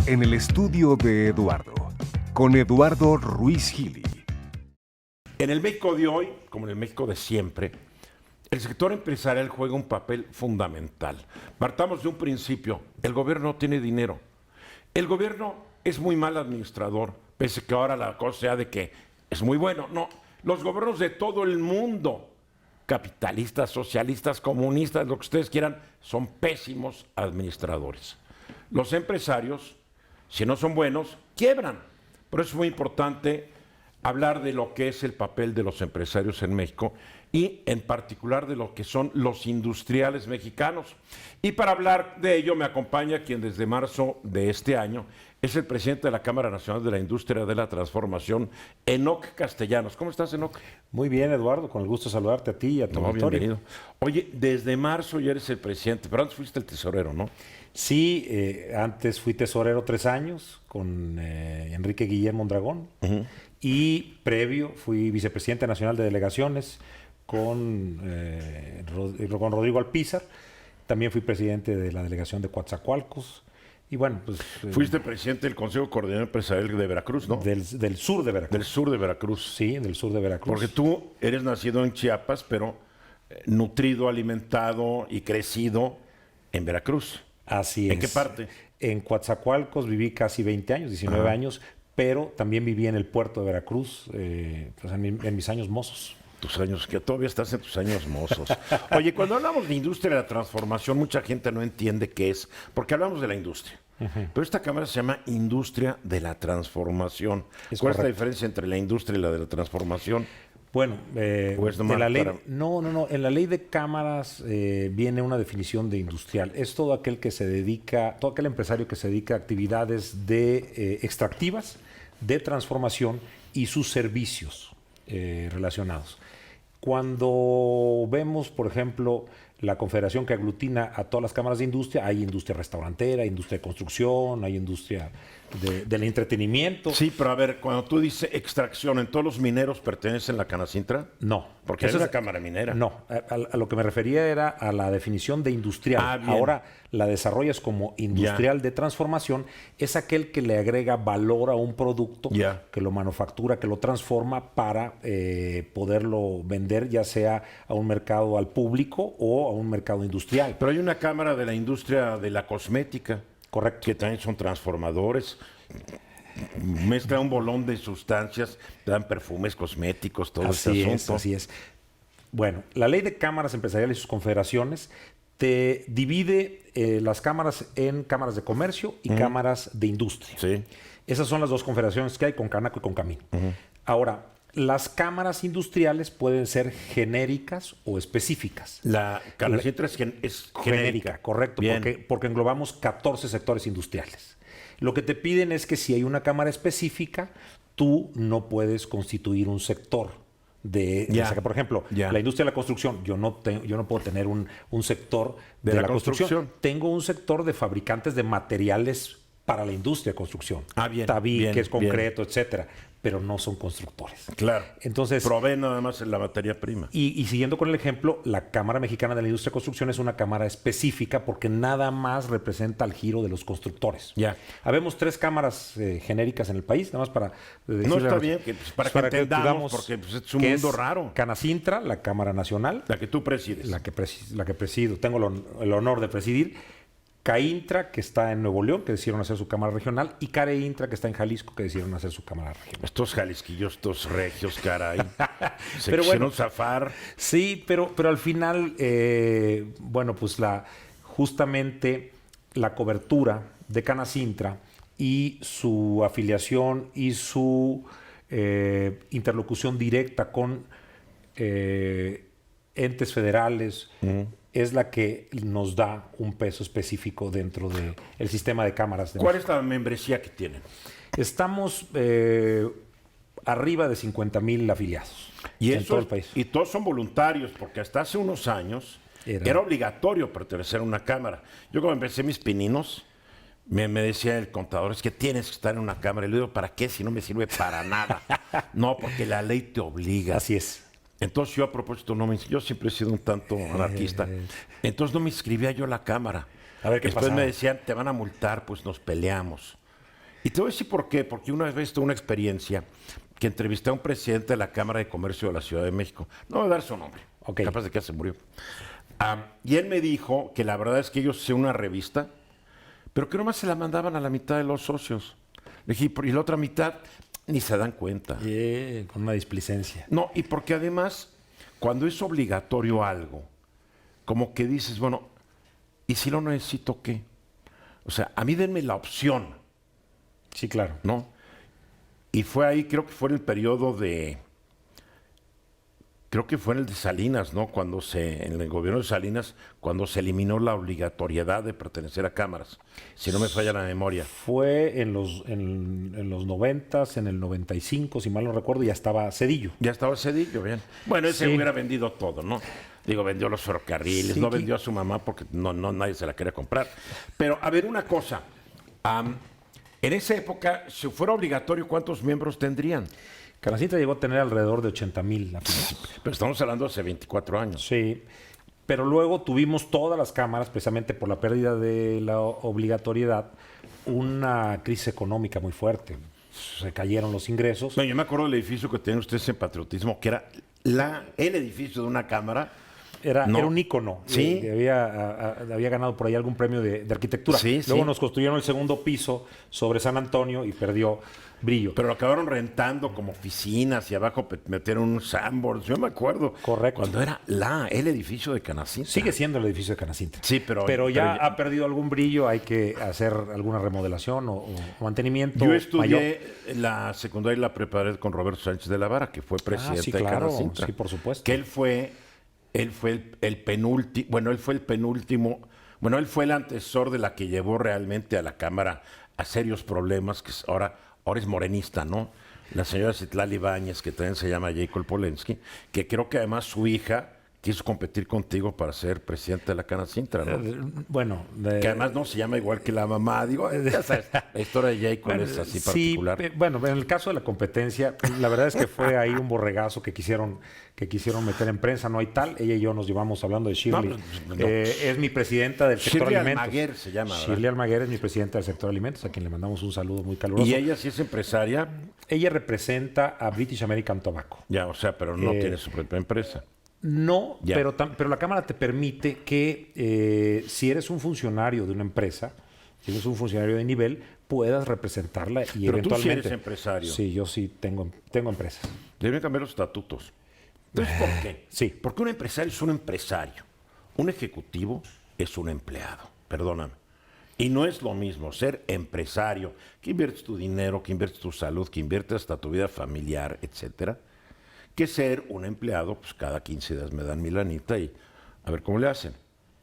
en el estudio de Eduardo, con Eduardo Ruiz Gili. En el México de hoy, como en el México de siempre, el sector empresarial juega un papel fundamental. Partamos de un principio, el gobierno no tiene dinero. El gobierno es muy mal administrador, pese que ahora la cosa sea de que es muy bueno. No, los gobiernos de todo el mundo, capitalistas, socialistas, comunistas, lo que ustedes quieran, son pésimos administradores. Los empresarios, si no son buenos, quiebran. Por eso es muy importante hablar de lo que es el papel de los empresarios en México y en particular de lo que son los industriales mexicanos. Y para hablar de ello me acompaña quien desde marzo de este año es el presidente de la Cámara Nacional de la Industria de la Transformación, Enoc Castellanos. ¿Cómo estás, Enoc? Muy bien, Eduardo, con el gusto de saludarte a ti y a tu auditorio. Bienvenido. Oye, desde marzo ya eres el presidente, pero antes fuiste el tesorero, ¿no? Sí, antes fui tesorero 3 años con Enrique Guillermo Mondragón y previo fui vicepresidente nacional de delegaciones con Rodrigo Alpizar. También fui presidente de la delegación de Coatzacoalcos. Y bueno, pues... Fuiste presidente del Consejo Coordinador Empresarial de Veracruz, ¿no? Del sur de Veracruz. Del sur de Veracruz. Sí, del sur de Veracruz. Porque tú eres nacido en Chiapas, pero nutrido, alimentado y crecido en Veracruz. Así es. ¿En qué parte? En Coatzacoalcos viví casi 20 años, 19 años, pero también viví en el puerto de Veracruz, pues en mis años mozos. Tus años, que todavía estás en tus años mozos. Oye, cuando hablamos de industria de la transformación, mucha gente no entiende qué es, porque hablamos de la industria. Pero esta cámara se llama Industria de la Transformación. ¿Cuál es la diferencia entre la industria y la de la transformación? Bueno, Pues de la ley, no. En la ley de cámaras viene una definición de industrial. Es todo aquel que se dedica, todo aquel empresario que se dedica a actividades de extractivas, de transformación y sus servicios relacionados. Cuando vemos, por ejemplo, la confederación que aglutina a todas las cámaras de industria, hay industria restaurantera, industria de construcción, hay industria del entretenimiento. Sí, pero a ver, cuando tú dices extracción, ¿en todos los mineros pertenecen a la Canacintra? No. Porque es una cámara minera. No, a lo que me refería era a la definición de industrial. Ahora la desarrollas como industrial de transformación, es aquel que le agrega valor a un producto, que lo manufactura, que lo transforma para poderlo vender, ya sea a un mercado al público o a un mercado industrial. Pero hay una cámara de la industria de la cosmética. Correcto. Que también son transformadores. Mezcla un bolón de sustancias, dan perfumes, cosméticos, todo este asunto. Así es. Bueno, la ley de cámaras empresariales y sus confederaciones te divide las cámaras en cámaras de comercio y cámaras de industria. Sí. Esas son las dos confederaciones que hay, con Canaco y con Camino. Ahora, las cámaras industriales pueden ser genéricas o específicas. La Canacintra es genérica. Correcto, porque englobamos 14 sectores industriales. Lo que te piden es que si hay una cámara específica, tú no puedes constituir un sector. Por ejemplo, la industria de la construcción, yo no puedo tener un sector de la construcción. Tengo un sector de fabricantes de materiales para la industria de construcción. Tabiques, concreto, etcétera. Pero no son constructores. Claro. Entonces, proveen nada más en la materia prima. Y siguiendo con el ejemplo, la Cámara Mexicana de la Industria de Construcción es una cámara específica porque nada más representa el giro de los constructores. Habemos 3 cámaras genéricas en el país, nada más para no está bien, para que entendamos, porque es un mundo raro. Canacintra, la Cámara Nacional. La que tú presides. La que presido. Tengo el honor de presidir. CAINTRA, que está en Nuevo León, que decidieron hacer su cámara regional, y CAREINTRA, que está en Jalisco, que decidieron hacer su cámara regional. Estos jalisquillos, estos regios, caray. Se quisieron zafar. Sí, pero al final, pues justamente la cobertura de Canacintra y su afiliación y su interlocución directa con entes federales, es la que nos da un peso específico dentro del sistema de cámaras. ¿Cuál es la membresía que tienen? Estamos arriba de 50,000 afiliados en todo el país. Y todos son voluntarios, porque hasta hace unos años era obligatorio pertenecer a una cámara. Yo cuando empecé mis pininos, me decía el contador, es que tienes que estar en una cámara. Y le digo, ¿para qué? Si no me sirve para nada. No, porque la ley te obliga. Así es. Entonces yo a propósito, yo siempre he sido un tanto anarquista, entonces no me inscribía yo a la cámara. A ver qué Después pasaba. me decían, te van a multar, pues nos peleamos. Y te voy a decir por qué. Porque una vez tuve una experiencia que entrevisté a un presidente de la Cámara de Comercio de la Ciudad de México. No voy a dar su nombre. Ok. Capaz de que ya se murió. Y él me dijo que la verdad es que ellos hacían una revista, pero que nomás se la mandaban a la mitad de los socios. Le dije, y la otra mitad ni se dan cuenta. Con una displicencia. No, y porque además, cuando es obligatorio algo, como que dices, bueno, ¿y si lo necesito qué? O sea, a mí denme la opción, Sí, claro. ¿no? Y fue ahí, creo que fue en el periodo de... Creo que fue en el de Salinas, ¿no? En el gobierno de Salinas, cuando se eliminó la obligatoriedad de pertenecer a cámaras, si no me falla la memoria. Fue en los 90s, en el 95, si mal no recuerdo, ya estaba Cedillo. Ya estaba Cedillo, bien. Bueno, ese Sí. hubiera vendido todo, ¿no? Digo, vendió los ferrocarriles, Sí, no que- vendió a su mamá porque nadie se la quería comprar. Pero, a ver, una cosa. En esa época, si fuera obligatorio, ¿cuántos miembros tendrían? Canacintra llegó a tener alrededor de 80,000 afiliados. Pero estamos hablando de hace 24 años. Sí, pero luego tuvimos todas las cámaras, precisamente por la pérdida de la obligatoriedad, una crisis económica muy fuerte. Se cayeron los ingresos. No, yo me acuerdo del edificio que tienen ustedes en Patriotismo, que era el edificio de una cámara. Era No. un ícono. Sí. Había ganado por ahí algún premio de arquitectura. Sí, Luego sí. nos construyeron el segundo piso sobre San Antonio y perdió brillo. Pero lo acabaron rentando como oficinas y abajo metieron un Sanborns. Yo me acuerdo. Correcto. Cuando era el edificio de Canacintra. Sigue siendo el edificio de Canacintra. Sí, pero ya pero ha perdido algún brillo, hay que hacer alguna remodelación o mantenimiento yo mayor. estudié la secundaria y la preparé con Roberto Sánchez de la Vara, que fue presidente sí, de claro, Canacintra. sí, por supuesto. Que él fue el penúltimo, bueno, él fue el antecesor de la que llevó realmente a la Cámara a serios problemas, que ahora es morenista, ¿no? La señora Citlali Ibáñez, que también se llama Jacob Polensky, que creo que además su hija quiso competir contigo para ser presidente de la Canacintra, ¿no? Bueno, Que además no se llama igual que la mamá. Digo, ya sabes, la historia de Jacob es así particular. Bueno, en el caso de la competencia, la verdad es que fue ahí un borregazo que quisieron meter en prensa, no hay tal. Ella y yo nos llevamos hablando de Shirley. No. Es mi presidenta del sector Shirley alimentos. Almaguer se llama, ¿verdad? Shirley Almaguer es mi presidenta del sector alimentos, a quien le mandamos un saludo muy caluroso. Y ella sí es empresaria, Ella representa a British American Tobacco. ya, o sea, pero no tiene su propia empresa. No, Ya. pero la Cámara te permite que si eres un funcionario de una empresa, si eres un funcionario de nivel, puedas representarla y Pero tú sí eventualmente... eres empresario. Sí, yo sí tengo empresas. Deben cambiar los estatutos. Entonces, ¿por qué? Sí. Porque un empresario es un empresario. Un ejecutivo es un empleado. Perdóname. Y no es lo mismo ser empresario, que inviertes tu dinero, que inviertes tu salud, que inviertes hasta tu vida familiar, etcétera, que ser un empleado, pues cada 15 días me dan mi lanita y a ver cómo le hacen.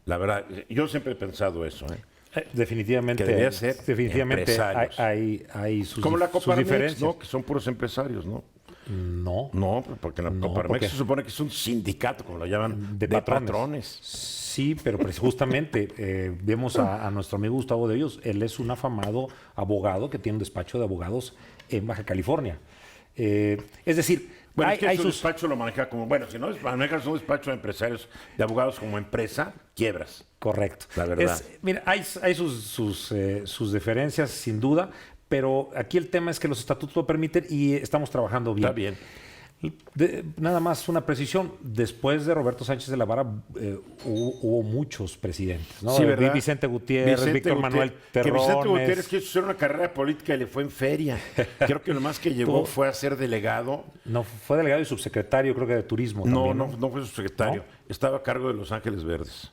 La verdad, yo siempre he pensado eso, ¿eh? Definitivamente, Que debería ser definitivamente empresarios. hay sus, Como la sus Coparmex, diferencias. ¿no? Que son puros empresarios, ¿no? No, No, porque la No, Coparmex porque- se supone que es un sindicato, como lo llaman, de patrones. Sí, pero justamente vemos a nuestro amigo Gustavo de Hoyos. Él es un afamado abogado que tiene un despacho de abogados en Baja California. Es decir, Bueno, hay, es que hay su sus... despacho lo maneja como, bueno, si no manejas un despacho de empresarios, de abogados como empresa, quiebras. Correcto. La verdad. Mira, hay sus diferencias, sin duda, pero aquí el tema es que los estatutos lo permiten y estamos trabajando bien. Está bien. Nada más una precisión. Después de Roberto Sánchez de la Vara hubo muchos presidentes, ¿no? Sí, ¿verdad? Vicente Gutiérrez, Vicente Víctor Manuel Terrones. Que Vicente Gutiérrez quiso hacer una carrera política y le fue en feria. Creo que lo más que llegó fue a ser delegado. No, fue delegado y subsecretario, creo que de turismo No, también. no fue su secretario. Estaba a cargo de Los Ángeles Verdes.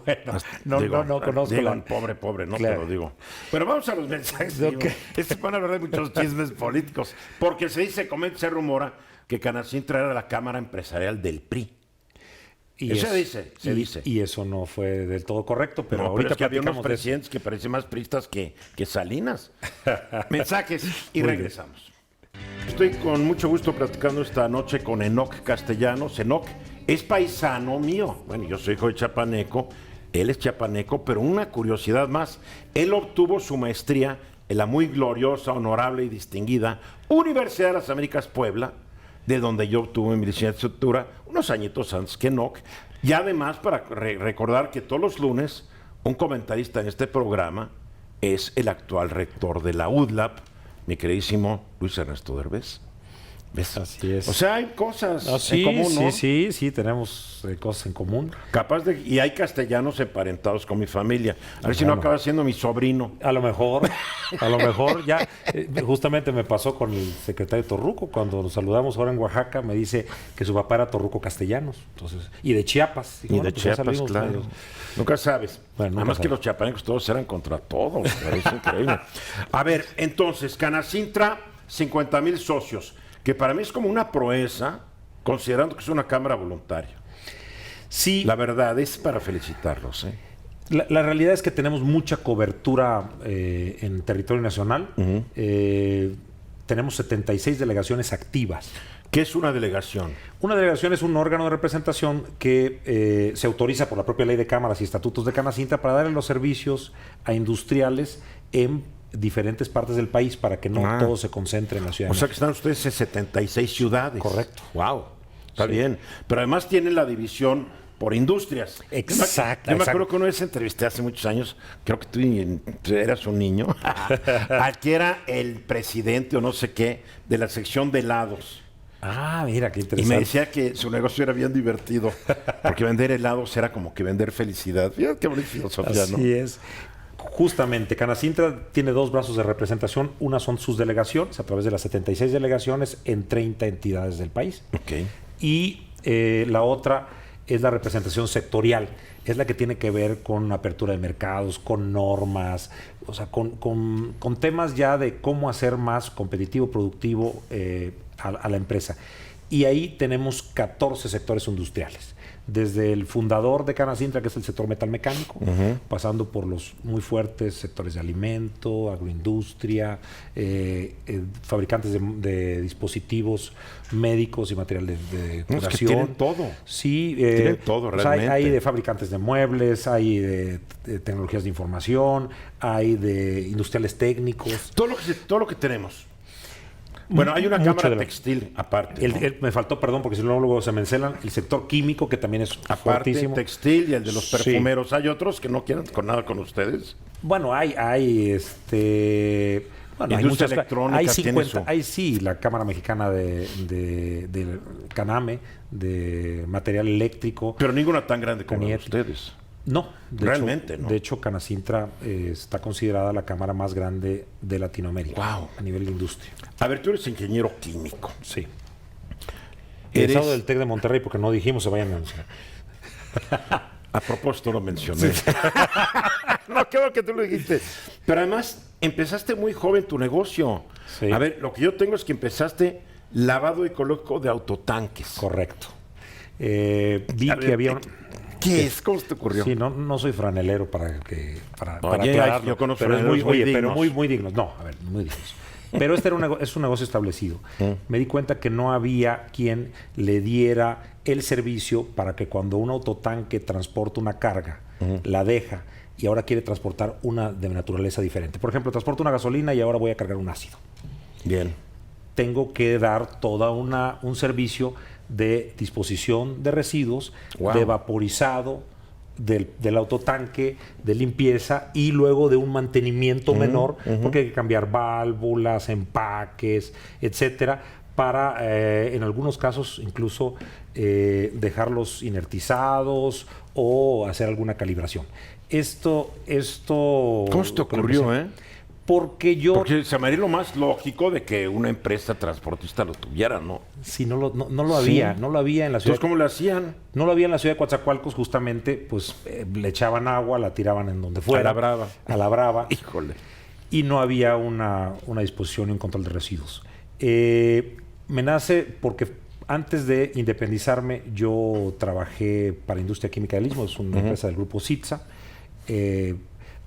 Bueno, no conozco digo, la... pobre, no Claro. te lo digo. Pero vamos a los mensajes. Ok. Digo, van a haber muchos chismes políticos. Porque se rumora que Canacintra era la cámara empresarial del PRI. Se dice. Y eso no fue del todo correcto, pero No, ahorita es que había unos platicamos de eso. presidentes que parecen más pristas que Salinas. Mensajes y Muy regresamos. Estoy con mucho gusto platicando esta noche con Enoc Castellanos. Enoc es paisano mío. Bueno, yo soy hijo de chapaneco, él es chapaneco, pero una curiosidad más. Él obtuvo su maestría en la muy gloriosa, honorable y distinguida Universidad de las Américas Puebla, de donde yo obtuve mi licenciatura unos añitos antes que Enoc. Y además, para recordar que todos los lunes, un comentarista en este programa es el actual rector de la UDLAP, mi queridísimo Luis Ernesto Derbez. ¿Ves? Así es. O sea, hay cosas Sí, en común, ¿no? sí, tenemos cosas en común. Y hay castellanos emparentados con mi familia. A ver si no acaba siendo mi sobrino. A lo mejor ya, justamente me pasó con el secretario Torruco, cuando nos saludamos ahora en Oaxaca, me dice que su papá era Torruco Castellanos, entonces, y de Chiapas. Y de Chiapas, claro. Nunca sabes. Bueno, nunca Además que sabes. los chiapanecos todos eran contra todos. Es increíble. A ver, entonces, Canacintra, 50,000 socios, que para mí es como una proeza, considerando que es una cámara voluntaria. Sí. La verdad es para felicitarlos, ¿eh? La realidad es que tenemos mucha cobertura en territorio nacional. Tenemos 76 delegaciones activas. ¿Qué es una delegación? Una delegación es un órgano de representación que se autoriza por la propia ley de cámaras y estatutos de Canacintra para darle los servicios a industriales en diferentes partes del país para que no todo se concentre en la ciudad. O sea que están ustedes en 76 ciudades. Correcto. Wow. Está bien. Pero además tienen la división por industrias. Exacto. Yo me acuerdo que una vez entrevisté hace muchos años, creo que tú eras un niño, al que era el presidente o no sé qué de la sección de helados. Ah, mira, qué Y interesante. me decía que su negocio era bien divertido, porque vender helados era como que vender felicidad. Fíjate qué bonita filosofía, ¿no? Así es. Justamente, Canacintra tiene dos brazos de representación. Una son sus delegaciones, a través de las 76 delegaciones en 30 entidades del país. Ok. Y la otra es la representación sectorial. Es la que tiene que ver con apertura de mercados, con normas, o sea, con temas ya de cómo hacer más competitivo, productivo a la empresa. Y ahí tenemos 14 sectores industriales. Desde el fundador de Canacintra, que es el sector metalmecánico, pasando por los muy fuertes sectores de alimento, agroindustria, fabricantes de dispositivos médicos y material de curación. Es que tienen todo. Sí, Tienen todo, pues hay realmente. de fabricantes de muebles, hay de tecnologías de información, hay de industriales técnicos. Todo lo que tenemos. Bueno, hay una Mucho cámara de lo- textil aparte. ¿no? Me faltó, perdón, porque si no luego se me encelan, el sector químico, que también es Aparte, fuertísimo. textil y el de los Sí. perfumeros. ¿Hay otros que no quieran con nada con ustedes? Bueno, hay bueno, hay Industria muchas, electrónica hay tiene 50, su- hay sí, la Cámara Mexicana de Caname, de material eléctrico. Pero ninguna tan grande como la de Caniet. ustedes. No, Realmente, hecho, ¿no? De hecho, Canacintra está considerada la cámara más grande de Latinoamérica. Guau. A nivel de industria. A ver, tú eres ingeniero químico. Sí. Eres- Egresado del TEC de Monterrey, porque no dijimos se vayan a anunciar. A propósito lo mencioné. No, qué bueno que tú lo dijiste. Pero además, empezaste muy joven tu negocio. Sí. A ver, lo que yo tengo es que empezaste lavado y coloco de autotanques. Correcto. Vi A que ver, había un... ¿Qué es? ¿Cómo se te ocurrió? Sí, no soy franelero para Oye, aclararlo, yo conozco pero es franeleros muy pero dignos. muy dignos. No, a ver, muy dignos. Pero este era es un negocio establecido. Me di cuenta que no había quien le diera el servicio para que cuando un autotanque transporta una carga, la deja y ahora quiere transportar una de naturaleza diferente. Por ejemplo, transporta una gasolina y ahora voy a cargar un ácido. Bien. Tengo que dar toda un servicio de disposición de residuos, Wow. de vaporizado del autotanque, de limpieza y luego de un mantenimiento menor, porque hay que cambiar válvulas, empaques, etcétera, para en algunos casos incluso dejarlos inertizados o hacer alguna calibración. Esto ¿Cómo se te ocurrió, Porque yo... Porque se me haría lo más lógico de que una empresa transportista lo tuviera, ¿no? Sí, no lo había, Sí. no lo había en la ciudad. Entonces, ¿cómo lo hacían? No lo había en la ciudad de Coatzacoalcos, justamente, pues le echaban agua, la tiraban en donde fuera. A la brava. A la brava. Híjole. Y no había una disposición y un control de residuos. Me nace porque antes de independizarme, yo trabajé para Industria Química del Istmo, es una empresa del grupo CITSA,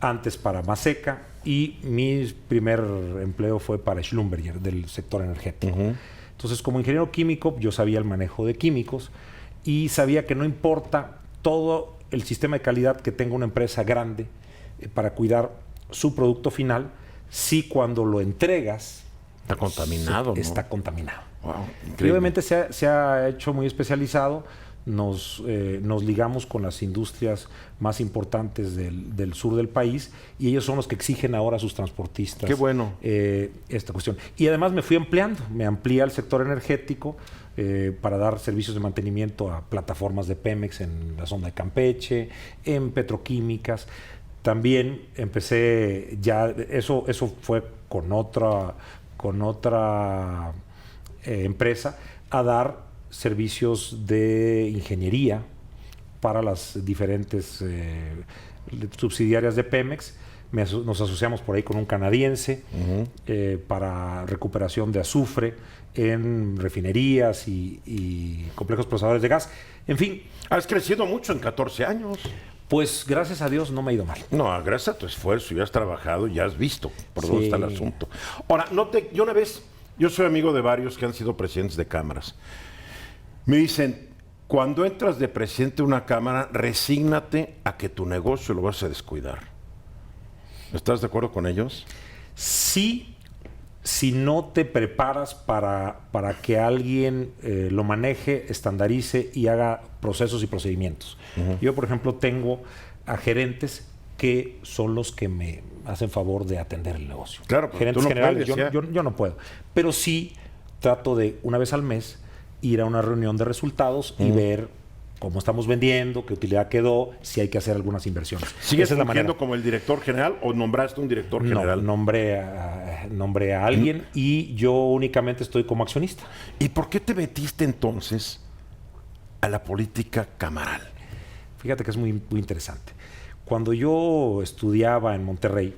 antes para Maseca, y mi primer empleo fue para Schlumberger, del sector energético. Entonces, como ingeniero químico, yo sabía el manejo de químicos y sabía que no importa todo el sistema de calidad que tenga una empresa grande para cuidar su producto final, si cuando lo entregas Está contaminado, ¿no? está contaminado. Wow, Y increíble. obviamente se ha hecho muy especializado. nos ligamos con las industrias más importantes del sur del país y ellos son los que exigen ahora a sus transportistas. Qué bueno. Esta cuestión. Y además me fui ampliando, me amplié al sector energético para dar servicios de mantenimiento a plataformas de Pemex en la zona de Campeche, en petroquímicas. También empecé ya, eso fue con otra empresa, a dar servicios de ingeniería para las diferentes subsidiarias de Pemex. Nos asociamos por ahí con un canadiense para recuperación de azufre en refinerías y complejos procesadores de gas. En fin. Has crecido mucho en 14 años. Pues gracias a Dios no me ha ido mal. No, gracias a tu esfuerzo, ya has trabajado, ya has visto por dónde Sí. está el asunto. Ahora, yo soy amigo de varios que han sido presidentes de cámaras. Me dicen, cuando entras de presidente de una cámara, resígnate a que tu negocio lo vas a descuidar. ¿Estás de acuerdo con ellos? Sí, si no te preparas para que alguien lo maneje, estandarice y haga procesos y procedimientos. Yo, por ejemplo, tengo a gerentes que son los que me hacen favor de atender el negocio. Claro, pero gerentes tú no generales, puedes, yo no puedo. Pero sí trato de, una vez al mes, ir a una reunión de resultados y ver cómo estamos vendiendo, qué utilidad quedó, si hay que hacer algunas inversiones. ¿Sigues Esa es la manera. fungiendo como el director general o nombraste un director No, general? nombré a alguien y yo únicamente estoy como accionista. ¿Y por qué te metiste entonces a la política camaral? Fíjate que es muy, muy interesante. Cuando yo estudiaba en Monterrey,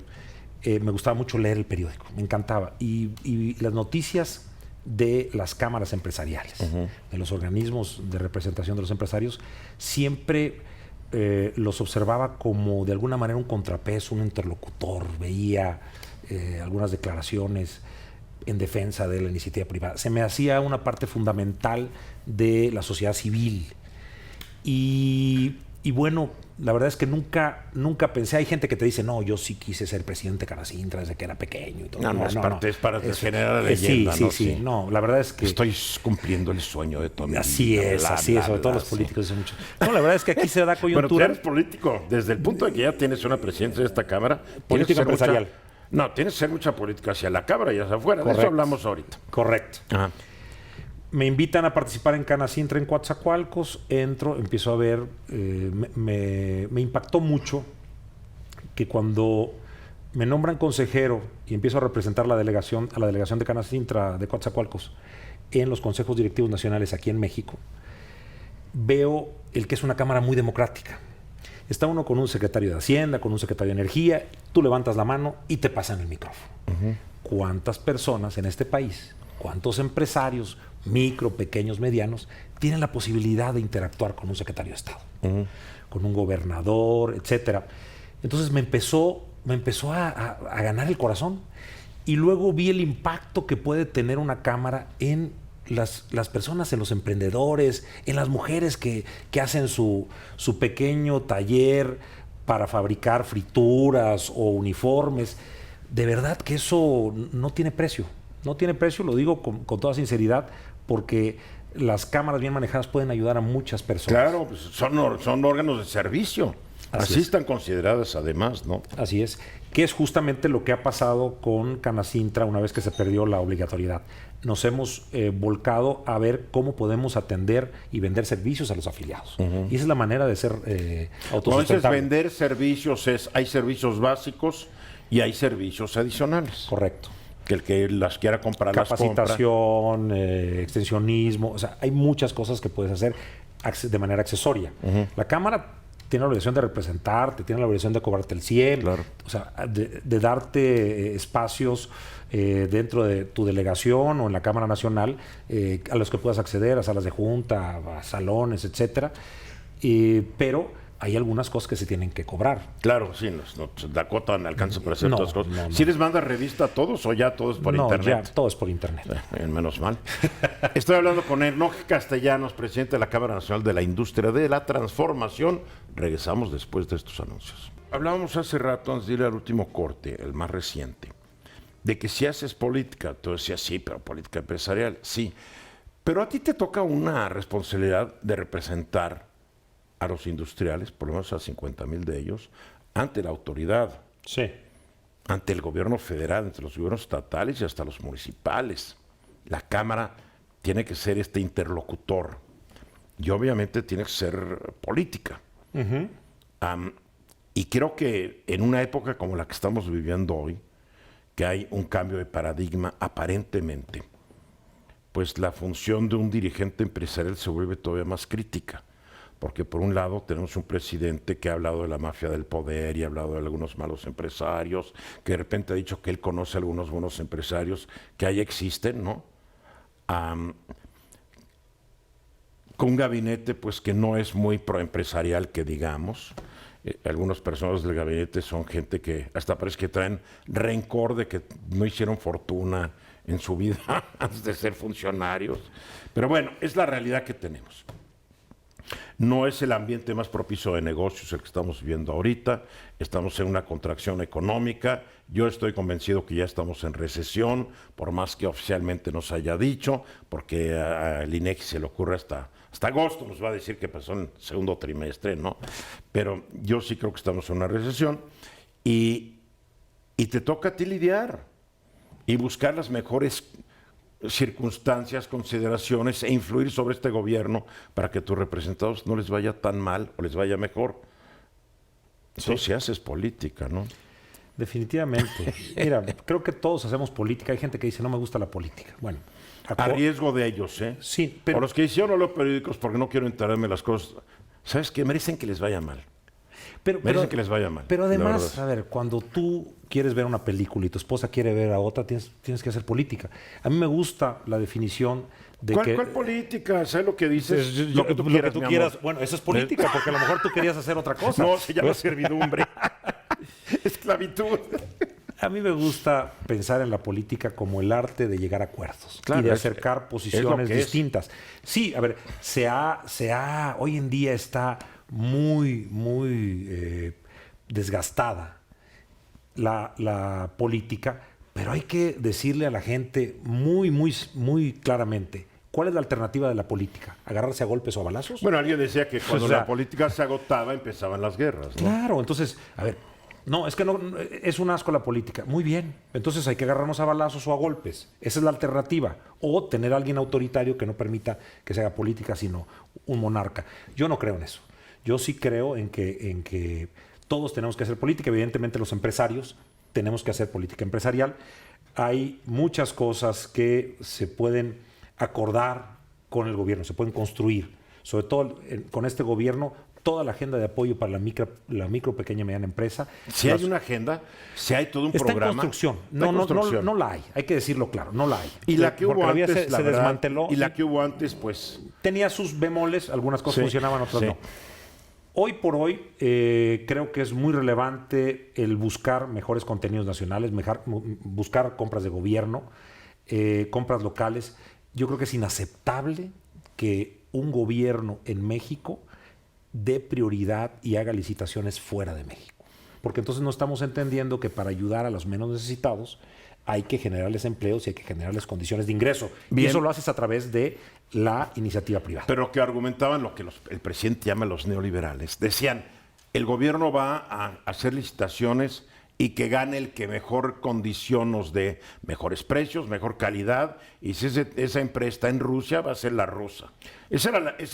me gustaba mucho leer el periódico, me encantaba. Y las noticias de las cámaras empresariales, de los organismos de representación de los empresarios, siempre los observaba como de alguna manera un contrapeso, un interlocutor. Veía algunas declaraciones en defensa de la iniciativa privada. Se me hacía una parte fundamental de la sociedad civil. Y bueno, la verdad es que nunca pensé. Hay gente que te dice, no, yo sí quise ser presidente de Canacintra desde que era pequeño y todo. Es para generar la Sí, leyenda, sí, ¿no? sí. No, la verdad es que estoy cumpliendo el sueño de toda mi así vida. es, sobre todo los políticos dicen mucho. No, la verdad es que aquí se da Bueno, tú coyuntura. eres político. Desde el punto de que ya tienes una presidencia de esta Cámara. Política tienes que hacer empresarial. tienes que hacer mucha política hacia la Cámara y hacia afuera. De Correcto. eso hablamos ahorita. Correcto. Ajá. Me invitan a participar en Canacintra en Coatzacoalcos, entro, empiezo a ver, me impactó mucho que cuando me nombran consejero y empiezo a representar a la delegación de Canacintra de Coatzacoalcos en los consejos directivos nacionales aquí en México, veo el que es una cámara muy democrática. Está uno con un secretario de Hacienda, con un secretario de Energía, tú levantas la mano y te pasan el micrófono. ¿Cuántas personas en este país, cuántos empresarios, micro, pequeños, medianos, tienen la posibilidad de interactuar con un secretario de Estado, con un gobernador, etcétera? Entonces me empezó a ganar el corazón. Y luego vi el impacto que puede tener una cámara en las personas, en los emprendedores, en las mujeres que hacen su pequeño taller para fabricar frituras o uniformes. De verdad que eso no tiene precio. No tiene precio, lo digo con toda sinceridad, porque las cámaras bien manejadas pueden ayudar a muchas personas. Claro, pues son órganos de servicio. Así están consideradas además, ¿no? Así es, que es justamente lo que ha pasado con Canacintra una vez que se perdió la obligatoriedad. Nos hemos volcado a ver cómo podemos atender y vender servicios a los afiliados. Y esa es la manera de ser autosustentable. Entonces, vender servicios hay servicios básicos y hay servicios adicionales. Correcto. Que el que las quiera comprar las compra. Capacitación, extensionismo, o sea, hay muchas cosas que puedes hacer de manera accesoria. La Cámara tiene la obligación de representarte, tiene la obligación de cobrarte el 100, Claro. o sea, de darte espacios dentro de tu delegación o en la Cámara Nacional a los que puedas acceder, a salas de junta, a salones, etcétera. Pero hay algunas cosas que se tienen que cobrar. Claro, sí, la cuota no alcanza para hacer No, todas las cosas. no. ¿Sí les manda revista a todos o ya todo es por internet? Ya, todo es por internet. Menos mal. Estoy hablando con Enoch Castellanos, presidente de la Cámara Nacional de la Industria de la Transformación. Regresamos después de estos anuncios. Hablábamos hace rato, antes de ir al último corte, el más reciente, de que si haces política, tú decías, sí, pero política empresarial, sí. Pero a ti te toca una responsabilidad de representar a los industriales, por lo menos a 50,000 de ellos, ante la autoridad, Sí. ante el gobierno federal, ante los gobiernos estatales y hasta los municipales. La Cámara tiene que ser este interlocutor y obviamente tiene que ser política. Y creo que en una época como la que estamos viviendo hoy, que hay un cambio de paradigma aparentemente, pues la función de un dirigente empresarial se vuelve todavía más crítica. Porque por un lado tenemos un presidente que ha hablado de la mafia del poder y ha hablado de algunos malos empresarios, que de repente ha dicho que él conoce a algunos buenos empresarios que ahí existen, ¿no? Con un gabinete pues que no es muy proempresarial, que digamos. Algunas personas del gabinete son gente que hasta parece que traen rencor de que no hicieron fortuna en su vida antes de ser funcionarios. Pero bueno, es la realidad que tenemos. No es el ambiente más propicio de negocios el que estamos viviendo ahorita. Estamos en una contracción económica. Yo estoy convencido que ya estamos en recesión, por más que oficialmente nos haya dicho, porque al INEGI se le ocurre hasta agosto, nos va a decir que pasó en el segundo trimestre, ¿no? Pero yo sí creo que estamos en una recesión y te toca a ti lidiar y buscar las mejores circunstancias, consideraciones e influir sobre este gobierno para que tus representados no les vaya tan mal o les vaya mejor. Eso sí haces política, ¿no? Definitivamente. Mira, creo que todos hacemos política. Hay gente que dice, no me gusta la política. Bueno. A riesgo de ellos, ¿eh? Sí, pero... O los que hicieron los periódicos porque no quiero enterarme de las cosas. ¿Sabes qué? Merecen que les vaya mal. Merecen que les vaya mal. Pero además, a ver, cuando tú quieres ver una película y tu esposa quiere ver a otra, tienes que hacer política. A mí me gusta la definición de ¿Cuál política? ¿Sabes lo que dices? Lo que tú quieras. Bueno, eso es política, porque a lo mejor tú querías hacer otra cosa. No, se llama servidumbre. Esclavitud. A mí me gusta pensar en la política como el arte de llegar a acuerdos Claro, y de acercar posiciones distintas. Sí, a ver, hoy en día está muy desgastada la política, pero hay que decirle a la gente muy claramente cuál es la alternativa de la política. ¿Agarrarse a golpes o a balazos? Bueno, alguien decía que cuando la política se agotaba empezaban las guerras, ¿no? Claro, entonces, a ver, no, es que no, es un asco la política. Muy bien, entonces hay que agarrarnos a balazos o a golpes. Esa es la alternativa. O tener a alguien autoritario que no permita que se haga política, sino un monarca. Yo no creo en eso. Yo sí creo en que todos tenemos que hacer política. Evidentemente los empresarios tenemos que hacer política empresarial. Hay muchas cosas que se pueden acordar con el gobierno, se pueden construir. Sobre todo con este gobierno, toda la agenda de apoyo para la micro, pequeña y mediana empresa. Si hay una agenda, si hay todo un programa. Está en construcción. No la hay. Hay que decirlo claro, no la hay. Y la que hubo antes, se desmanteló. Y la que hubo antes, pues... Tenía sus bemoles, algunas cosas funcionaban, otras no. Hoy por hoy creo que es muy relevante el buscar mejores contenidos nacionales, buscar compras de gobierno, compras locales. Yo creo que es inaceptable que un gobierno en México dé prioridad y haga licitaciones fuera de México. Porque entonces no estamos entendiendo que para ayudar a los menos necesitados hay que generarles empleos y hay que generarles condiciones de ingreso. Bien. Y eso lo haces a través de la iniciativa privada. Pero que argumentaban lo que el presidente llama los neoliberales. Decían, el gobierno va a hacer licitaciones y que gane el que mejor condición nos dé, mejores precios, mejor calidad, y si esa empresa está en Rusia, va a ser la rusa. Esa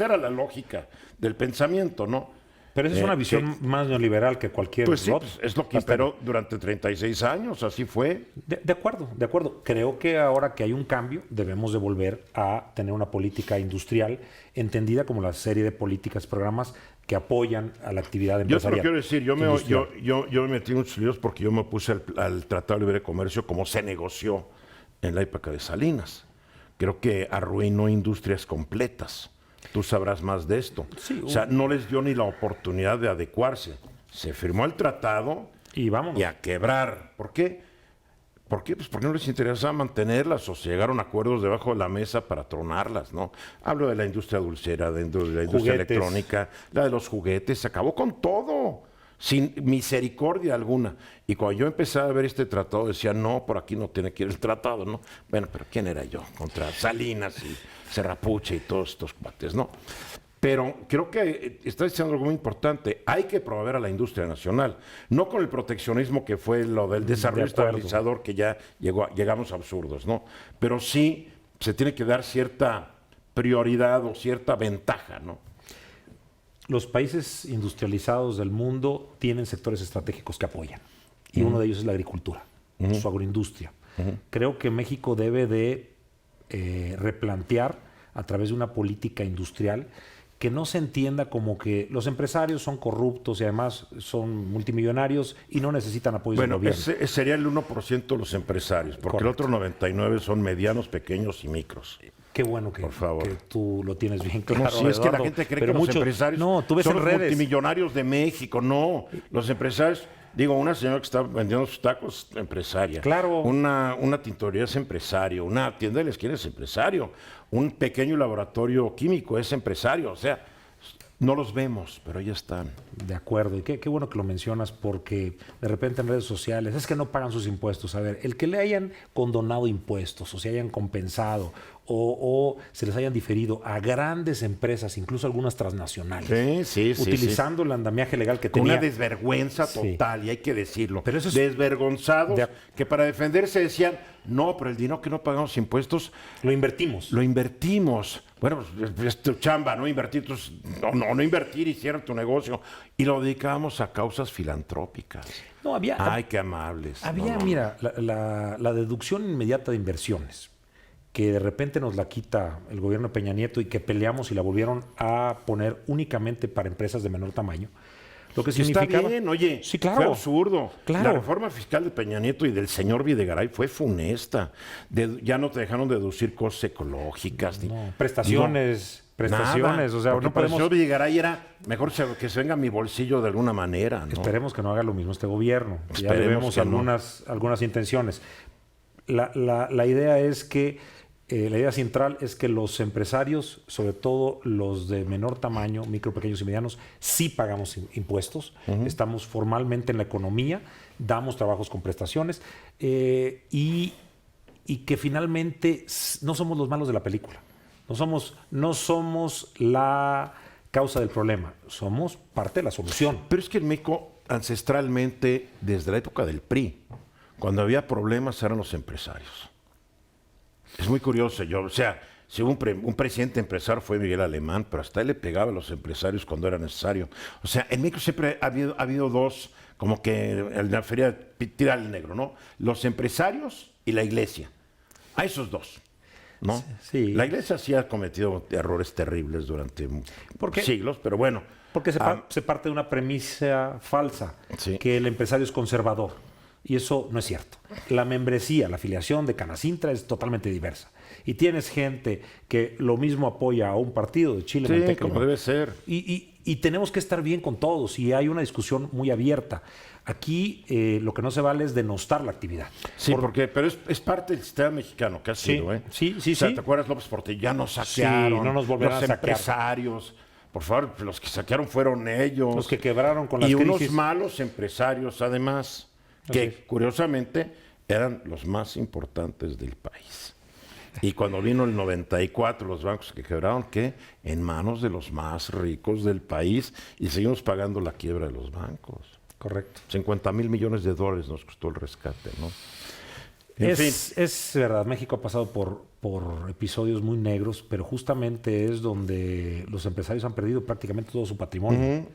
era la lógica del pensamiento, ¿no? Pero esa es una visión más neoliberal que cualquier Pues sí, otra. es lo que imperó durante 36 años, así fue. De acuerdo. Creo que ahora que hay un cambio, debemos de volver a tener una política industrial entendida como la serie de políticas, programas que apoyan a la actividad empresarial. Yo te lo quiero decir, yo me metí en muchos líos porque yo me opuse al Tratado de Libre Comercio como se negoció en la época de Salinas. Creo que arruinó industrias completas. Tú sabrás más de esto. Sí, o sea, no les dio ni la oportunidad de adecuarse. Se firmó el tratado y a quebrar. ¿Por qué? ¿Por qué? Pues porque no les interesaba mantenerlas o se llegaron a acuerdos debajo de la mesa para tronarlas, ¿no? Hablo de la industria dulcera, de la industria electrónica, la de los juguetes, se acabó con todo. sin misericordia alguna. Y cuando yo empecé a ver este tratado, decía, no, por aquí no tiene que ir el tratado, ¿no? Bueno, pero ¿quién era yo? Contra Salinas y Serrapuche y todos estos cuates, ¿no? Pero creo que está diciendo algo muy importante. Hay que promover a la industria nacional, no con el proteccionismo que fue lo del desarrollo estabilizador, que ya llegamos a absurdos, ¿no? Pero sí se tiene que dar cierta prioridad o cierta ventaja, ¿no? Los países industrializados del mundo tienen sectores estratégicos que apoyan. Y uno de ellos es la agricultura, su agroindustria. Creo que México debe de replantear a través de una política industrial que no se entienda como que los empresarios son corruptos y además son multimillonarios y no necesitan apoyo del gobierno. Ese sería el 1% de los empresarios, porque Correcto. el otro 99% son medianos, pequeños y micros. Qué bueno que, Por favor. que tú lo tienes bien claro. No, sí, es que la Eduardo, gente cree pero que los empresarios no, tú ves son en los redes. multimillonarios de México. No, los empresarios, digo, una señora que está vendiendo sus tacos, empresaria. Claro. Una tintorería es empresario, una tienda de la esquina es empresario, un pequeño laboratorio químico es empresario. O sea, no los vemos, pero ahí están. De acuerdo, y qué bueno que lo mencionas porque de repente en redes sociales es que no pagan sus impuestos. A ver, el que le hayan condonado impuestos o se hayan compensado o se les hayan diferido a grandes empresas, incluso algunas transnacionales, Sí, utilizando el andamiaje legal que con tenía. una desvergüenza Sí. total, y hay que decirlo. Pero eso es- Desvergonzados, De- que para defenderse decían, no, pero el dinero que no pagamos impuestos Lo invertimos. lo invertimos. Bueno, pues es tu chamba, ¿no? Invertir, no invertir y cierra tu negocio. Y lo dedicábamos a causas filantrópicas. No, había, Ay, qué amables. había No, no, mira, la deducción inmediata de inversiones, que de repente nos la quita el gobierno de Peña Nieto y que peleamos y la volvieron a poner únicamente para empresas de menor tamaño. Lo que Está significaba... bien, oye, Sí, claro. fue absurdo. Claro. La reforma fiscal de Peña Nieto y del señor Videgaray fue funesta. Ya no te dejaron deducir cosas ecológicas. No, prestaciones, o sea, porque no para el podemos... señor Videgaray era mejor que se venga a mi bolsillo de alguna manera, ¿no? Esperemos que no haga lo mismo este gobierno. Ya Esperemos le vemos que no. algunas intenciones. La idea es que, la idea central es que los empresarios, sobre todo los de menor tamaño, micro, pequeños y medianos, sí pagamos impuestos. Estamos formalmente en la economía, damos trabajos con prestaciones y que finalmente no somos los malos de la película. No somos la causa del problema, somos parte de la solución. Pero es que en México, ancestralmente, desde la época del PRI, cuando había problemas eran los empresarios. Es muy curioso, si hubo un presidente empresario fue Miguel Alemán, pero hasta él le pegaba a los empresarios cuando era necesario. O sea, en México siempre ha habido dos, como que en la feria tira al negro, ¿no? Los empresarios y la iglesia. A esos dos, ¿no? Sí. La iglesia sí ha cometido errores terribles durante ¿Por qué? siglos, pero bueno. Porque se parte de una premisa falsa, Sí. que el empresario es conservador. Y eso no es cierto. La membresía, la afiliación de Canacintra es totalmente diversa. Y tienes gente que lo mismo apoya a un partido de Chile, Sí, Manteca, como ¿no? debe ser. Y tenemos que estar bien con todos y hay una discusión muy abierta. Aquí lo que no se vale es denostar la actividad. Sí, pero es parte del sistema mexicano que ha Sí, sido, ¿eh? sí, O sea, sí. ¿te acuerdas, López Portillo? Ya nos saquearon. Sí, no nos volverán los a saquear. empresarios. Por favor, los que saquearon fueron ellos. Los que quebraron con las y crisis. unos malos empresarios, además, que es. curiosamente eran los más importantes del país. Y cuando vino el 94, los bancos que quebraron, ¿qué? En manos de los más ricos del país, y seguimos pagando la quiebra de los bancos. Correcto. 50,000 millones de dólares nos costó el rescate, ¿no? En fin. Es verdad, México ha pasado por episodios muy negros, pero justamente es donde los empresarios han perdido prácticamente todo su patrimonio.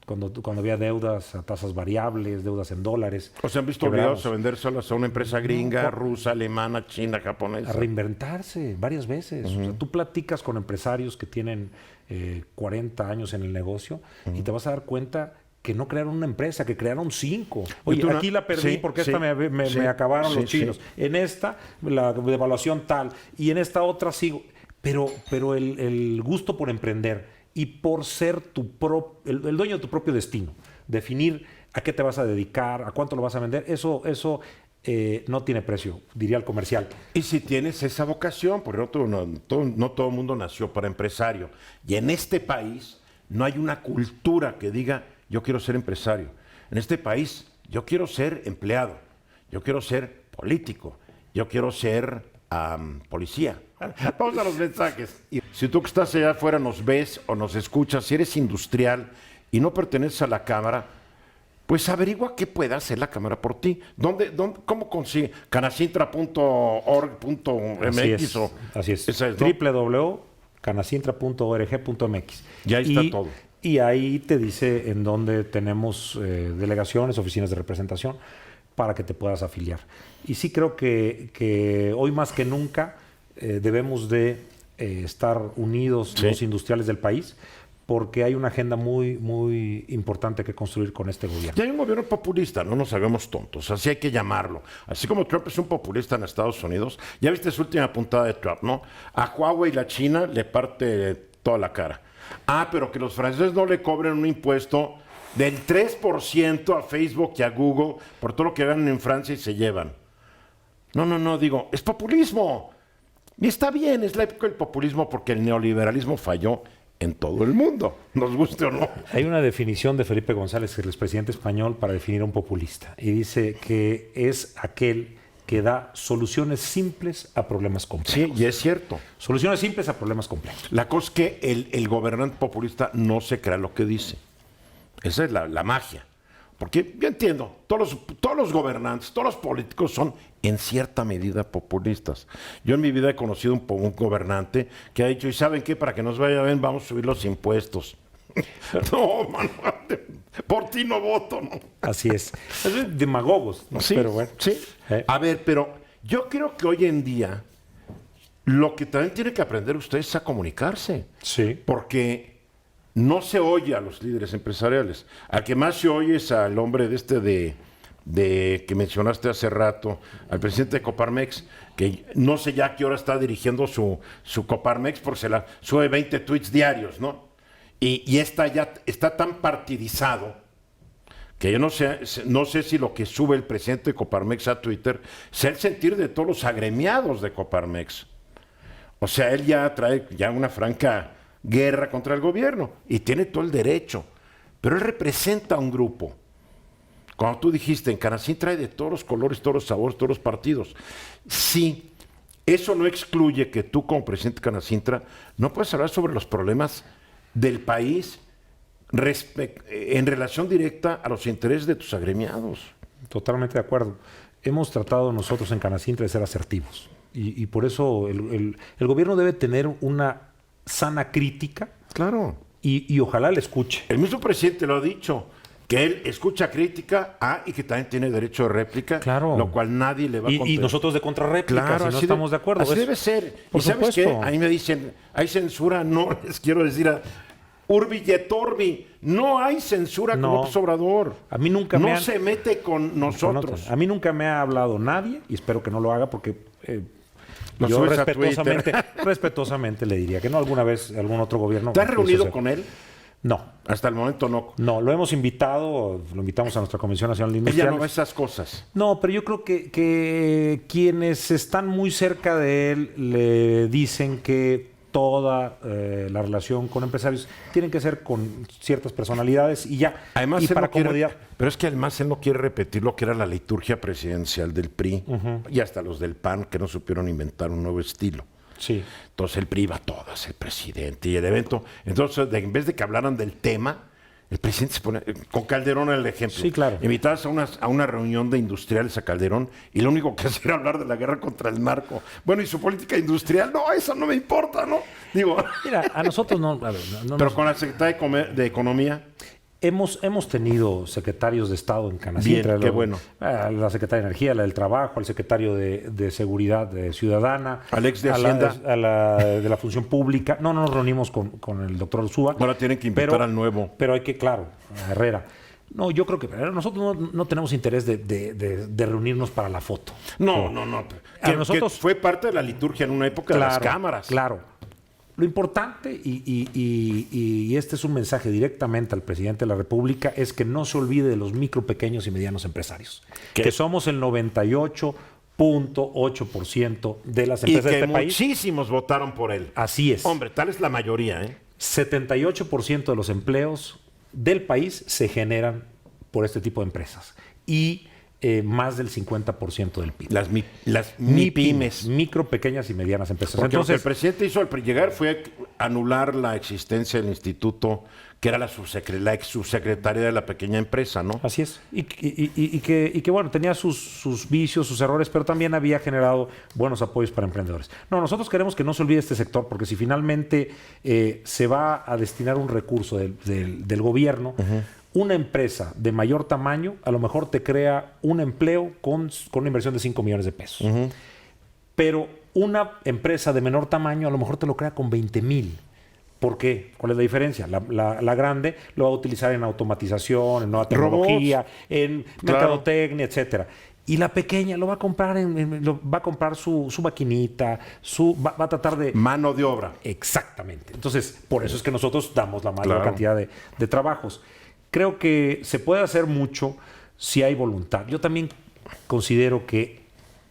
Cuando había deudas a tasas variables, deudas en dólares. ¿O se han visto quebramos. obligados a vendérselas a una empresa gringa, No, rusa, alemana, china, japonesa? A reinventarse varias veces. O sea, tú platicas con empresarios que tienen 40 años en el negocio y te vas a dar cuenta que no crearon una empresa, que crearon 5. Oye, tú aquí la perdí sí, porque sí, esta me sí, acabaron sí, los chinos. sí. En esta, la devaluación tal. Y en esta otra sigo. Pero el gusto por emprender y por ser el dueño de tu propio destino, definir a qué te vas a dedicar, a cuánto lo vas a vender, eso no tiene precio, diría el comercial. Y si tienes esa vocación, porque no todo el mundo nació para empresario. Y en este país no hay una cultura que diga, yo quiero ser empresario. en este país yo quiero ser empleado, yo quiero ser político, yo quiero ser policía. Vamos a los mensajes. Si tú que estás allá afuera nos ves o nos escuchas, si eres industrial y no perteneces a la Cámara, pues averigua qué puede hacer la Cámara por ti. ¿Cómo consigue? Canacintra.org.mx Así es. Esa es, ¿no? www.canacintra.org.mx. Y ahí está todo. Y ahí te dice en dónde tenemos delegaciones, oficinas de representación, para que te puedas afiliar. Y sí creo que hoy más que nunca debemos de estar unidos los industriales del país, porque hay una agenda muy, muy importante que construir con este gobierno. Y hay un gobierno populista, no nos hagamos tontos, así hay que llamarlo. Así como Trump es un populista en Estados Unidos, ya viste su última puntada de Trump, ¿no? A Huawei y la China le parte toda la cara. Pero que los franceses no le cobren un impuesto del 3% a Facebook y a Google por todo lo que ganan en Francia y se llevan. No, digo, es populismo. Y está bien, es la época del populismo porque el neoliberalismo falló en todo el mundo, nos guste o no. Hay una definición de Felipe González, el expresidente español, para definir a un populista. Y dice que es aquel que da soluciones simples a problemas complejos. Sí, y es cierto. Soluciones simples a problemas complejos. La cosa es que el gobernante populista no se crea lo que dice. Esa es la magia. Porque yo entiendo, todos los gobernantes, todos los políticos son en cierta medida populistas. Yo en mi vida he conocido un gobernante que ha dicho, ¿y saben qué? Para que nos vaya bien, vamos a subir los impuestos. No, mano, por ti no voto, ¿no? Así es. Es demagogos, ¿no? Sí, pero bueno. Sí. A ver, pero yo creo que hoy en día lo que también tiene que aprender usted es a comunicarse. Sí. Porque no se oye a los líderes empresariales. Al que más se oye es al hombre de que mencionaste hace rato, al presidente de Coparmex, que no sé ya a qué hora está dirigiendo su Coparmex, porque se la sube 20 tweets diarios, ¿no? Y ya está tan partidizado que yo no sé si lo que sube el presidente de Coparmex a Twitter es el sentir de todos los agremiados de Coparmex. O sea, él ya trae una franca guerra contra el gobierno y tiene todo el derecho, pero él representa a un grupo. Cuando tú dijiste, en Canacintra hay de todos los colores, todos los sabores, todos los partidos. Sí, eso no excluye que tú como presidente de Canacintra no puedes hablar sobre los problemas del país en relación directa a los intereses de tus agremiados. Totalmente de acuerdo. Hemos tratado nosotros en Canacintra de ser asertivos y por eso el gobierno debe tener una sana crítica. Claro. Y ojalá le escuche. El mismo presidente lo ha dicho, que él escucha crítica y que también tiene derecho de réplica, claro, lo cual nadie le va a contestar. Y nosotros de contrarréplica, claro, si no estamos de acuerdo. Así debe ser. Por ¿Y sabes supuesto. qué? Ahí me dicen, hay censura. No, les quiero decir a Urbi et Orbi, no hay censura con López Obrador. A mí nunca no se mete con nosotros. A mí nunca me ha hablado nadie, y espero que no lo haga porque Lo yo subes a respetuosamente le diría que no. Alguna vez algún otro gobierno... ¿Te has reunido con él? No. Hasta el momento no. No, lo hemos invitado, lo invitamos a nuestra Comisión Nacional de Industriales. Ella no ve esas cosas. No, pero yo creo que quienes están muy cerca de él le dicen que toda la relación con empresarios tienen que ser con ciertas personalidades y ya. Además, y para comodidad. Pero es que además él no quiere repetir lo que era la liturgia presidencial del PRI y hasta los del PAN que no supieron inventar un nuevo estilo. Sí. Entonces el PRI iba a todas, el presidente y el evento. Entonces, en vez de que hablaran del tema, el presidente se pone, con Calderón era el ejemplo. Sí, claro. Invitabas a una reunión de industriales a Calderón y lo único que hacía era hablar de la guerra contra el narco. Bueno, ¿y su política industrial? No, eso no me importa, ¿no? Digo. Mira, a nosotros no. Pero con la secretaria de Economía. Hemos tenido secretarios de Estado en Canacintra. Bien, qué bueno. La secretaria de Energía, la del Trabajo, al secretario de Seguridad Ciudadana. Al ex de Hacienda. A la de la Función Pública. No nos reunimos con el doctor Ursúa. Ahora tienen que invitar al nuevo. Pero hay que, claro, a Herrera. No, yo creo que nosotros no tenemos interés de reunirnos para la foto. No. Nosotros que fue parte de la liturgia en una época de las cámaras. Claro. Lo importante, y este es un mensaje directamente al presidente de la República, es que no se olvide de los micro, pequeños y medianos empresarios. Que somos el 98.8% de las empresas de este país. Muchísimos votaron por él. Así es. Hombre, tal es la mayoría, ¿eh? 78% de los empleos del país se generan por este tipo de empresas. Y más del 50% del PIB. Las MIPYMES. Micro, pequeñas y medianas empresas. Porque Entonces, lo que el presidente hizo al llegar fue anular la existencia del instituto, que era la ex subsecretaria de la pequeña empresa, ¿no? así es. Y que bueno, tenía sus vicios, sus errores, pero también había generado buenos apoyos para emprendedores. No, nosotros queremos que no se olvide este sector, porque si finalmente se va a destinar un recurso del gobierno, una empresa de mayor tamaño a lo mejor te crea un empleo con una inversión de 5 millones de pesos. Pero una empresa de menor tamaño a lo mejor te lo crea con 20,000. ¿Por qué? ¿Cuál es la diferencia? La grande lo va a utilizar en automatización, en nueva tecnología, en mercadotecnia, etcétera. Y la pequeña lo va a comprar va a comprar su maquinita, va a tratar de... Mano de obra. Exactamente. Entonces, por eso es que nosotros damos la mayor cantidad de trabajos. Creo que se puede hacer mucho si hay voluntad. Yo también considero que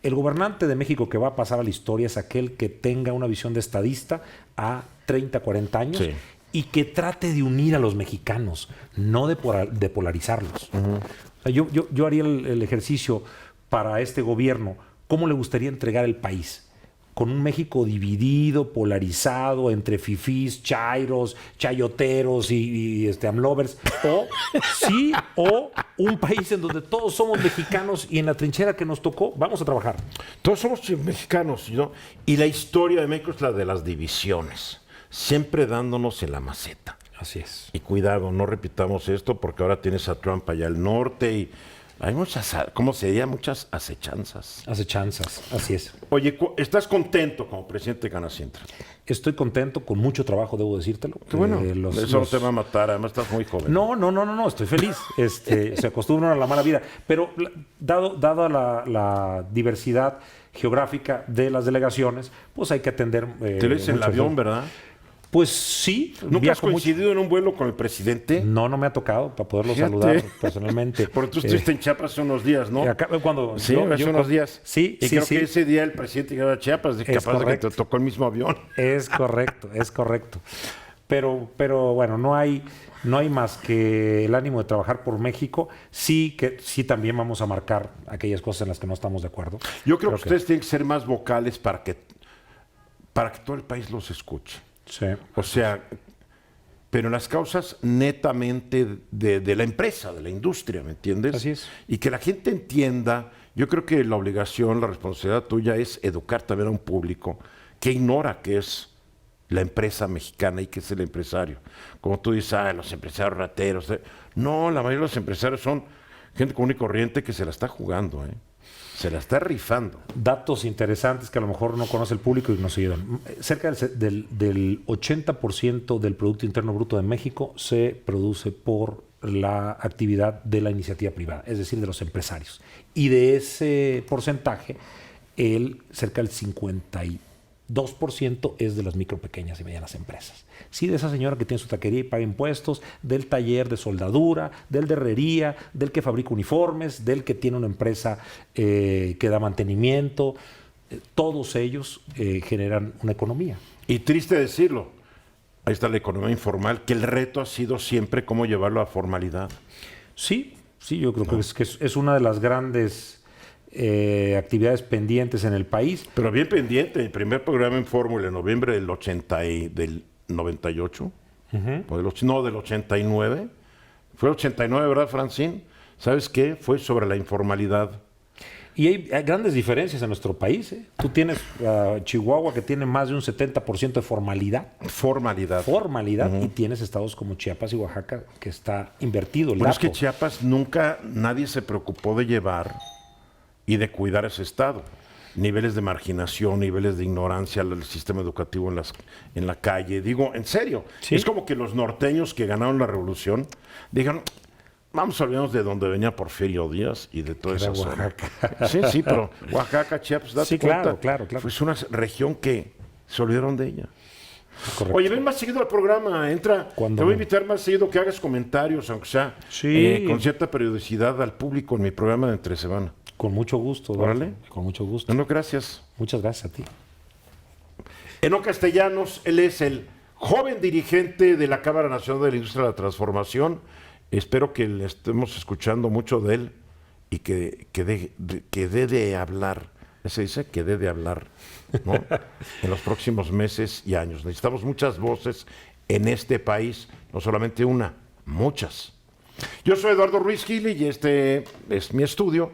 el gobernante de México que va a pasar a la historia es aquel que tenga una visión de estadista a 30, 40 años y que trate de unir a los mexicanos, no de polarizarlos. O sea, yo haría el ejercicio para este gobierno, ¿cómo le gustaría entregar el país? Con un México dividido, polarizado, entre fifís, chairos, chayoteros y amlovers, o un país en donde todos somos mexicanos y en la trinchera que nos tocó vamos a trabajar. Todos somos mexicanos, ¿no? Y la historia de México es la de las divisiones, siempre dándonos en la maceta. Así es. Y cuidado, no repitamos esto porque ahora tienes a Trump allá al norte y hay muchas, ¿cómo se diría? Muchas acechanzas. Acechanzas, así es. Oye, ¿estás contento como presidente de Canacintra? Estoy contento, con mucho trabajo, debo decírtelo. Qué bueno, eso no te va a matar, además estás muy joven. No, estoy feliz. Se acostumbran a la mala vida. Pero dada la diversidad geográfica de las delegaciones, pues hay que atender... Te lo hice en el avión, ¿verdad? Pues sí. ¿Nunca has coincidido en un vuelo con el presidente? No me ha tocado para poderlo saludar personalmente. Porque tú estuviste en Chiapas hace unos días, ¿no? Sí, hace unos días. Sí, y creo que ese día el presidente llegó a Chiapas, capaz de que te tocó el mismo avión. Es correcto. Pero bueno, no hay más que el ánimo de trabajar por México. Sí también vamos a marcar aquellas cosas en las que no estamos de acuerdo. Yo creo que ustedes tienen que ser más vocales para que todo el país los escuche. Sí. O sea, pero en las causas netamente de la empresa, de la industria, ¿me entiendes? Así es. Y que la gente entienda, yo creo que la obligación, la responsabilidad tuya es educar también a un público que ignora qué es la empresa mexicana y qué es el empresario. Como tú dices, los empresarios rateros. No, la mayoría de los empresarios son gente común y corriente que se la está jugando, se la está rifando. Datos interesantes que a lo mejor no conoce el público y nos ayudan. Cerca del 80% del Producto Interno Bruto de México se produce por la actividad de la iniciativa privada, es decir, de los empresarios. Y de ese porcentaje, cerca del 52% es de las micro, pequeñas y medianas empresas. Sí, de esa señora que tiene su taquería y paga impuestos, del taller de soldadura, del de herrería, del que fabrica uniformes, del que tiene una empresa que da mantenimiento. Todos ellos generan una economía. Y triste decirlo, ahí está la economía informal, que el reto ha sido siempre cómo llevarlo a formalidad. Sí, yo creo que es una de las grandes... actividades pendientes en el país. Pero bien pendiente, el primer programa en Fórmula en noviembre del 98, no, del 89, fue el 89, ¿verdad, Francine? ¿Sabes qué? Fue sobre la informalidad. Y hay grandes diferencias en nuestro país. Tú tienes Chihuahua, que tiene más de un 70% de formalidad. Y tienes estados como Chiapas y Oaxaca, que está invertido el dato. Es que Chiapas nunca nadie se preocupó de llevar y de cuidar ese estado. Niveles de marginación, niveles de ignorancia, el sistema educativo en la calle. Digo, en serio, es como que los norteños que ganaron la revolución dijeron, vamos a olvidarnos de donde venía Porfirio Díaz y de toda esa zona. Sí, pero Oaxaca, Chiapas, date cuenta. Claro. Fue una región que se olvidaron de ella. Correcto. Oye, ven más seguido al programa, entra. Te voy a invitar más seguido que hagas comentarios, aunque sea con cierta periodicidad al público en mi programa de entre semana. Con mucho gusto. Órale. Con mucho gusto. No, gracias. Muchas gracias a ti. Eno Castellanos, él es el joven dirigente de la Cámara Nacional de la Industria de la Transformación Espero que le estemos escuchando mucho de él y que dé de hablar. Se dice que dé de hablar, ¿no? En los próximos meses y años. Necesitamos muchas voces en este país, no solamente una, muchas. Yo soy Eduardo Ruiz Gili y este es mi estudio.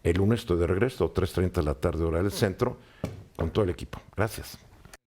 El lunes estoy de regreso, 3:30 de la tarde, hora del centro, con todo el equipo. Gracias.